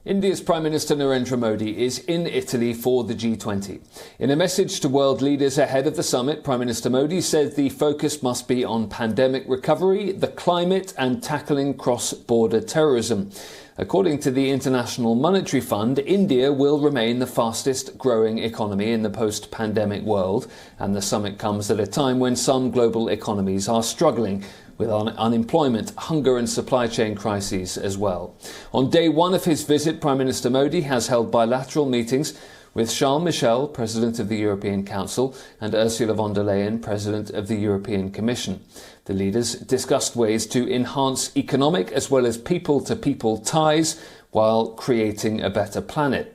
India's Prime Minister Narendra Modi is in Italy for the G20. In a message to world leaders ahead of the summit, Prime Minister Modi said the focus must be on pandemic recovery, the climate and tackling cross-border terrorism. According to the International Monetary Fund, India will remain the fastest growing economy in the post-pandemic world, and the summit comes at a time when some global economies are struggling with unemployment, hunger and supply chain crises as well. On day one of his visit, Prime Minister Modi has held bilateral meetings with Charles Michel, President of the European Council, and Ursula von der Leyen, President of the European Commission. The leaders discussed ways to enhance economic as well as people-to-people ties while creating a better planet.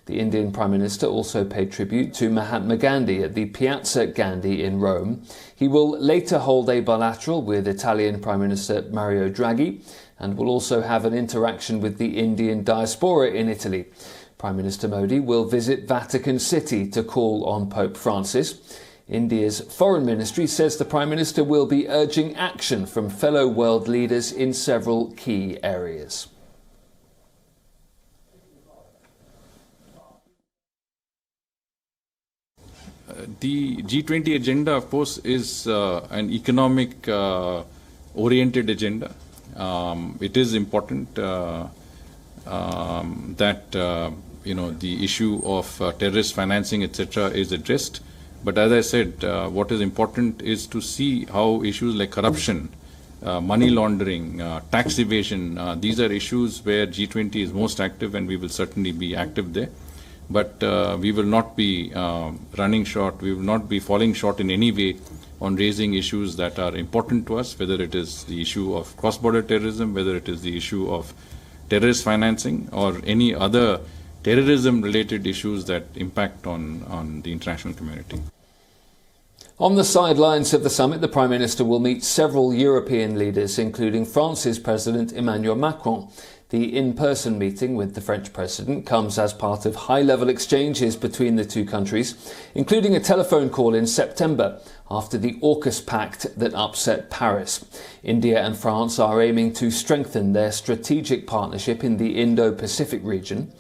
The Indian Prime Minister also paid tribute to Mahatma Gandhi at the Piazza Gandhi in Rome. He will later hold a bilateral with Italian Prime Minister Mario Draghi and will also have an interaction with the Indian diaspora in Italy. Prime Minister Modi will visit Vatican City to call on Pope Francis. India's Foreign Ministry says the Prime Minister will be urging action from fellow world leaders in several key areas. The G20 agenda, of course, is an economic oriented agenda. It is important that the issue of terrorist financing, etc., is addressed. But as I said, what is important is to see how issues like corruption, money laundering, tax evasion, these are issues where G20 is most active, and we will certainly be active there. But we will not be running short, we will not be falling short in any way on raising issues that are important to us, whether it is the issue of cross-border terrorism, whether it is the issue of terrorist financing, or any other terrorism-related issues that impact on the international community. On the sidelines of the summit, the Prime Minister will meet several European leaders, including France's President Emmanuel Macron. The in-person meeting with the French President comes as part of high-level exchanges between the two countries, including a telephone call in September after the AUKUS pact that upset Paris. India and France are aiming to strengthen their strategic partnership in the Indo-Pacific region.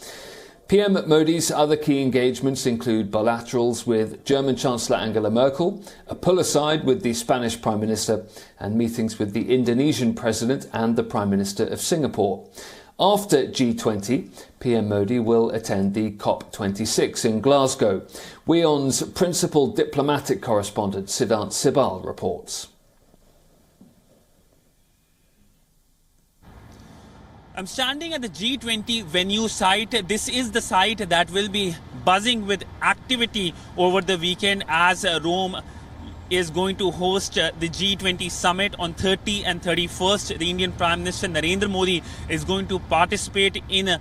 PM Modi's other key engagements include bilaterals with German Chancellor Angela Merkel, a pull-aside with the Spanish Prime Minister, and meetings with the Indonesian President and the Prime Minister of Singapore. After G20, PM Modi will attend the COP26 in Glasgow. WION's principal diplomatic correspondent Siddhant Sibal reports. I'm standing at the G20 venue site. This is the site that will be buzzing with activity over the weekend as Rome is going to host the G20 summit on 30 and 31st. The Indian Prime Minister Narendra Modi is going to participate in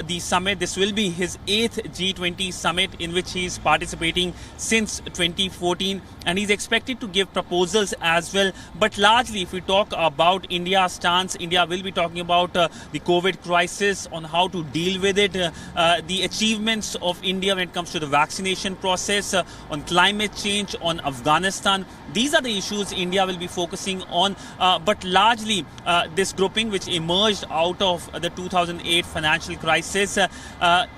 the summit. This will be his 8th G20 summit in which he is participating since 2014, and he's expected to give proposals as well. But largely, if we talk about India's stance, India will be talking about the COVID crisis, on how to deal with it, the achievements of India when it comes to the vaccination process, on climate change, on Afghanistan. These are the issues India will be focusing on, but largely this grouping, which emerged out of the 2008 financial crisis,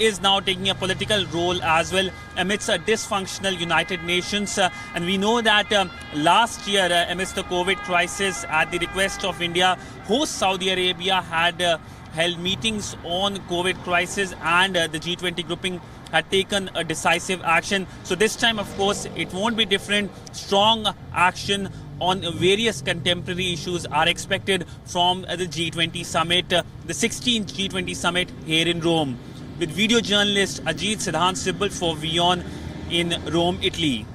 is now taking a political role as well amidst a dysfunctional United Nations. And we know that last year, amidst the COVID crisis, at the request of India, host Saudi Arabia had held meetings on COVID crisis, and the G20 grouping had taken a decisive action. So this time, of course, it won't be different. Strong action on various contemporary issues are expected from the G20 summit, the 16th G20 summit here in Rome. With video journalist Ajit Siddhant Sibal for WION in Rome, Italy.